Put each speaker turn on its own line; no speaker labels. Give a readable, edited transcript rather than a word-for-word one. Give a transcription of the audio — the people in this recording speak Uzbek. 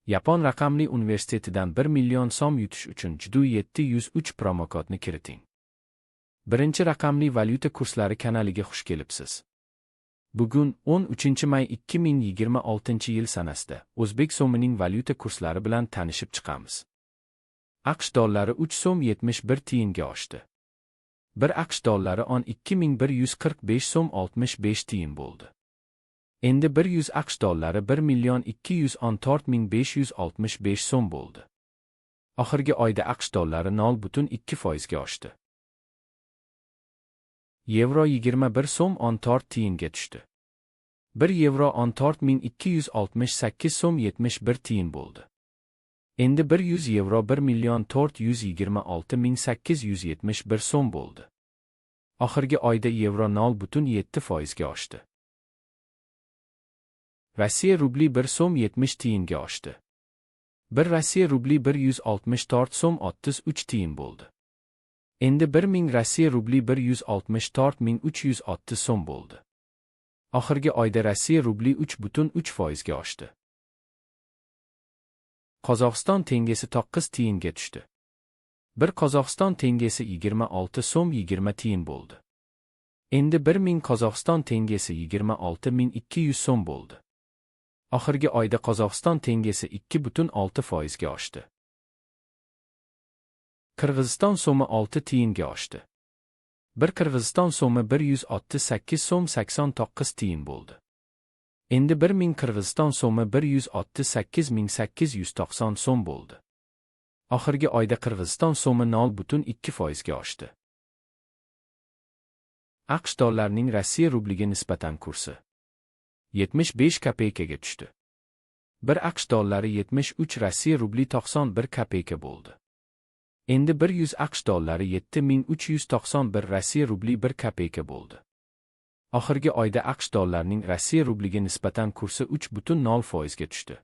Yapon raqamli universitetidan 1 million so'm yutish uchun Judo 703 promokodni kiriting. Birinchi raqamli valyuta kurslari kanaliga xush kelibsiz. Bugun 13-may 2026-yil sanasida O'zbek so'mining valyuta kurslari bilan tanishib chiqamiz. AQSh dollari 3 so'm 71 tiyinga oshdi. 1 AQSh dollari 12.145 so'm 65 tiyin bo'ldi. Endi 100 AQSh dollari 1.214.565 so'm bo'ldi. Oxirgi oyda AQSh dollari 0.2% ga oshdi. Yevro 21 so'm 14 tiyinga tushdi. 1 yevro 14.268 so'm 71 tiyin bo'ldi. Endi 100 yevro 1.426.871 so'm bo'ldi. Oxirgi oyda yevro 0.7% ga oshdi. Rossiya rubli 1 so'm 70 tiyinga oshdi. 1 Rossiya rubli 164 so'm 33 tiyin bo'ldi. Endi 1000 Rossiya rubli 164.360 so'm bo'ldi. Oxirgi oyda Rossiya rubli 3.3% ga oshdi. Qozog'iston tengesi 9 tiyinga tushdi. 1 Qozog'iston tengesi 26 so'm 20 tiyin bo'ldi. Endi 1000 Qozog'iston tengesi 26.200 so'm bo'ldi. Oxirgi oyda Qozog'iston tengesi 2.6% ga oshdi. Qirg'iziston so'mi 6 tiyinga oshdi. 1 Qirg'iziston so'mi 168 so'm 89 tiyin bo'ldi. Endi 1000 Qirg'iziston so'mi 168.890 so'm bo'ldi. Oxirgi oyda Qirg'iziston so'mi 0.2% ga oshdi. AQSh dollarining Rossiya rubliga nisbatan kursi 75 kopeykaga tushdi. 1 AQSh dollari 73 Rossiya rubli 91 kopeyka bo'ldi. Endi 100 AQSh dollari 7391 Rossiya rubli 1 kopeyka bo'ldi. Oxirgi oyda AQSh dollarining Rossiya rubliga nisbatan kursi 3.0% ga tushdi.